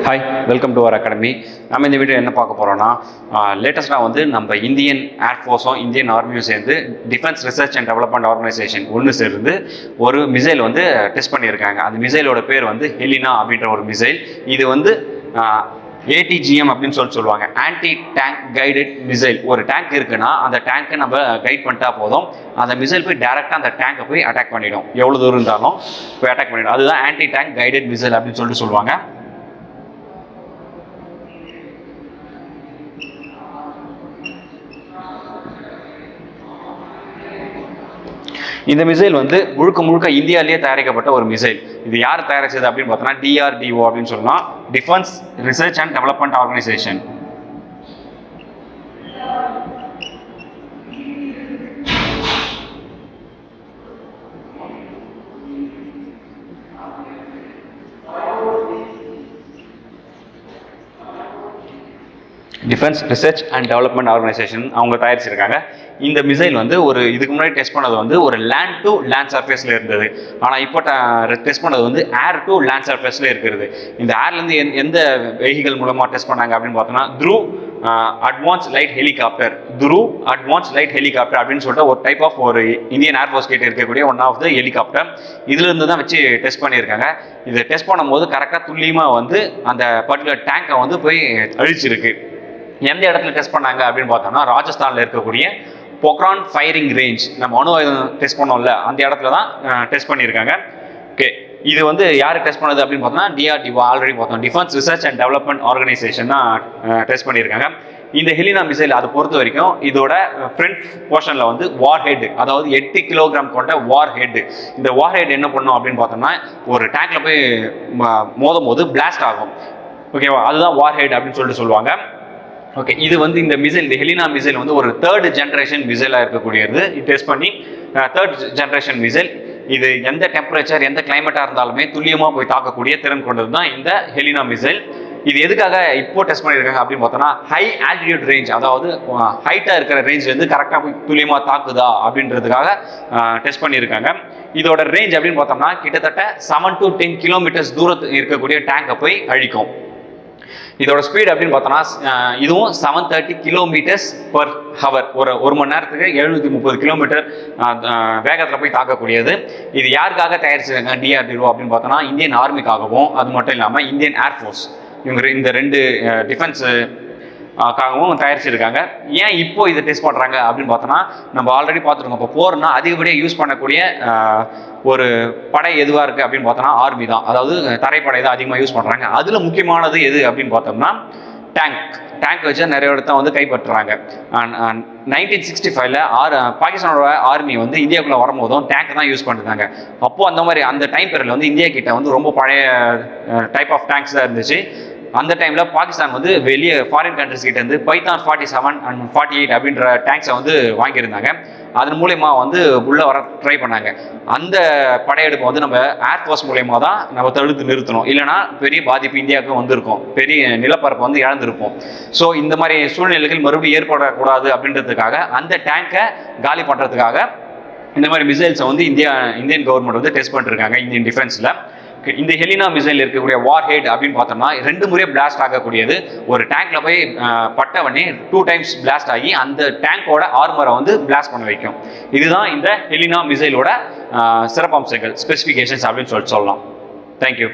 Hi, welcome to our academy. நம்ம இந்த video என்ன பார்க்க போகிறோம்னா, லேட்டஸ்ட்டாக வந்து நம்ம இந்தியன் ஏர்ஃபோர்ஸும் இந்தியன் ஆர்மியும் சேர்ந்து defence research and development organisation ஒன்று சேர்ந்து ஒரு மிசைல் வந்து டெஸ்ட் பண்ணியிருக்காங்க. அந்த மிசைலோட பேர் வந்து ஹெலினா அப்படின்ற ஒரு மிசைல். இது வந்து ATGM அப்படின்னு சொல்லுவாங்க, ஆன்டி டேங்க் கைடட் மிசைல். ஒரு டேங்க் இருக்குன்னா அந்த டேங்க்கை நம்ம கைட் பண்ணிட்டா போதும், அந்த மிசைல் போய் டேரெக்டாக அந்த டேங்கை போய் அட்டாக் பண்ணிடும். எவ்வளோ தூரம் இருந்தாலும் போய் அட்டாக் பண்ணிடும். அதுதான் ஆன்டி டேங்க் கைடட் மிசைல் அப்படின்னு சொல்லுவாங்க. இந்த மிசைல் வந்து முழுக்க இந்தியாவிலேயே தயாரிக்கப்பட்ட ஒரு மிசைல். இது யார் தயாரிச்சது அப்படின்னு பார்த்தோம்னா DRDO அப்படின்னு சொல்லலாம், defence research and development organisation. Defence research and development organisation அவங்க தயாரிச்சிருக்காங்க. இந்த மிசைல் வந்து இதுக்கு முன்னாடி டெஸ்ட் பண்ணது வந்து ஒரு லேண்ட் டு லேண்ட் சர்ஃபேஸில் இருந்தது. ஆனால் இப்போ டெஸ்ட் பண்ணது வந்து ஏர் டு லேண்ட் சர்ஃபேஸில் இருக்கிறது. இந்த ஏர்லேருந்து எந்த வெஹிக்கல் மூலமாக டெஸ்ட் பண்ணாங்க அப்படின்னு பார்த்தோம்னா through advance light helicopter. Advance light helicopter அப்படின்னு சொல்லிட்டு ஒரு டைப் ஆஃப் ஒரு இந்தியன் ஏர்ஃபோர்ஸ் கிட்ட இருக்கக்கூடிய ஒன் ஆஃப் த ஹெலிகாப்டர். இதுலேருந்து தான் வச்சு டெஸ்ட் பண்ணியிருக்காங்க. இதை டெஸ்ட் பண்ணும்போது கரெக்டாக துல்லியமாக வந்து அந்த பர்டிகுலர் டேங்கை வந்து போய் அழிச்சிருக்கு. எந்த இடத்துல டெஸ்ட் பண்ணாங்க அப்படின்னு பார்த்தோம்னா ராஜஸ்தானில் இருக்கக்கூடிய பொக்ரான் ஃபயரிங் ரேஞ்ச், நம்ம அணு டெஸ்ட் பண்ணோம்ல அந்த இடத்துல தான் டெஸ்ட் பண்ணியிருக்காங்க. ஓகே, இது வந்து யார் டெஸ்ட் பண்ணது அப்படின்னு பார்த்தோம்னா DRDO, ஆல்ரெடி பார்த்தோம், defence research and development organisation தான் டெஸ்ட் பண்ணியிருக்காங்க. இந்த ஹெலினா மிசைல் அதை பொறுத்த வரைக்கும் இதோட ஃப்ரண்ட் போர்ஷனில் வந்து வார் ஹெட், அதாவது 8 கிலோகிராம் கொண்ட வார் ஹெட். இந்த வார் ஹெட் என்ன பண்ணும் அப்படின்னு பார்த்தோம்னா ஒரு டேங்க்ல போய் மோதும் போது பிளாஸ்ட் ஆகும். ஓகேவா, அதுதான் வார் ஹெட் அப்படின்னு சொல்லுவாங்க. ஓகே, இது வந்து இந்த மிசைல், இந்த ஹெலினா மிசைல் வந்து ஒரு 3rd ஜென்ரேஷன் மிசைலாக இருக்கக்கூடியது. இது டெஸ்ட் பண்ணி 3rd ஜென்ரேஷன் மிசைல். இது எந்த டெம்பரேச்சர் எந்த கிளைமேட்டாக இருந்தாலுமே துல்லியமாக போய் தாக்கக்கூடிய திறன் கொண்டது தான் இந்த ஹெலினா மிசைல். இது எதுக்காக இப்போ டெஸ்ட் பண்ணியிருக்காங்க அப்படின்னு பார்த்தோன்னா ஹை ஆல்டிடியூட் ரேஞ்ச், அதாவது ஹைட்டாக இருக்கிற ரேஞ்ச்லேருந்து கரெக்டாக போய் துல்லியமாக தாக்குதா அப்படின்றதுக்காக டெஸ்ட் பண்ணியிருக்காங்க. இதோட ரேஞ்ச் அப்படின்னு பார்த்தோம்னா கிட்டத்தட்ட 7 to 10 கிலோமீட்டர்ஸ் தூரத்துக்கு இருக்கக்கூடிய டேங்கை போய் அழிக்கும். இதோட ஸ்பீட் அப்படின்னு பார்த்தோம்னா இதுவும் 730 கிலோமீட்டர்ஸ் பர் ஹவர், ஒரு மணி நேரத்துக்கு 730 கிலோமீட்டர் வேகத்தில் போய் தாக்கக்கூடியது. இது யாருக்காக தயாரிச்சிருக்காங்க DRDO அப்படின்னு பார்த்தோம்னா இந்தியன் ஆர்மிக்காகவும், அது மட்டும் இல்லாமல் இந்தியன் ஏர்ஃபோர்ஸ், இவங்க இந்த 2 டிஃபென்ஸ் காகவும் தயாரிச்சிருக்காங்க. ஏன் இப்போ இதை டெஸ்ட் பண்ணுறாங்க அப்படின்னு பார்த்தோன்னா நம்ம ஆல்ரெடி பார்த்துருக்கோம். இப்போ போர்னா அதிகப்படியாக யூஸ் பண்ணக்கூடிய ஒரு படை எதுவாக இருக்குது அப்படின்னு பார்த்தோன்னா ஆர்மி தான், அதாவது தரைப்படை தான் அதிகமாக யூஸ் பண்ணுறாங்க. அதில் முக்கியமானது எது அப்படின்னு பார்த்தோம்னா டேங்க் வச்சு நிறைய இடத்த வந்து கைப்பற்றுறாங்க. 1965 பாகிஸ்தானோட ஆர்மி வந்து இந்தியாவுக்குள்ளே வரும்போதும் டேங்க் தான் யூஸ் பண்ணிருந்தாங்க. அப்போது அந்த மாதிரி அந்த டைம் பீரியடில் வந்து இந்தியா கிட்ட வந்து ரொம்ப பழைய டைப் ஆஃப் டேங்க்ஸ் தான் இருந்துச்சு. அந்த டைமில் பாகிஸ்தான் வந்து வெளியே ஃபாரின் கண்ட்ரிஸ் கிட்ட இருந்து பைத்தான் 47 and 48 அப்படின்ற டேங்க்ஸை வந்து வாங்கியிருந்தாங்க. அதன் மூலயமா வந்து உள்ளே வர ட்ரை பண்ணாங்க. அந்த படையெடுப்பை வந்து நம்ம ஏர்ஃபோர்ஸ் மூலயமா தான் நம்ம தடுத்து நிறுத்தணும், இல்லைனா பெரிய பாதிப்பு இந்தியாவுக்கு வந்திருக்கும், பெரிய நிலப்பரப்பை வந்து இழந்திருப்போம். ஸோ இந்த மாதிரி சூழ்நிலைகள் மறுபடியும் ஏற்படக்கூடாது அப்படின்றதுக்காக அந்த டேங்கை காலி பண்ணுறதுக்காக இந்த மாதிரி மிசைல்ஸை வந்து இந்தியன் கவர்மெண்ட் வந்து டெஸ்ட் பண்ணிருக்காங்க இந்தியன் டிஃபென்ஸில். இந்த ஹெலினா மிசைல் இருக்கக்கூடிய வார் ஹெட் அப்படின்னு பார்த்தோம்னா 2 முறை பிளாஸ்ட் ஆகக்கூடியது. ஒரு டேங்க்ல போய் பட்டவனே 2 times பிளாஸ்ட் ஆகி அந்த டேங்கோட ஆர்மரை வந்து பிளாஸ்ட் பண்ண வைக்கும். இதுதான் இந்த ஹெலினா மிசைலோட சிறப்பம்சங்கள், ஸ்பெசிஃபிகேஷன்ஸ் அப்படின்னு சொல்லலாம். தேங்க்யூ.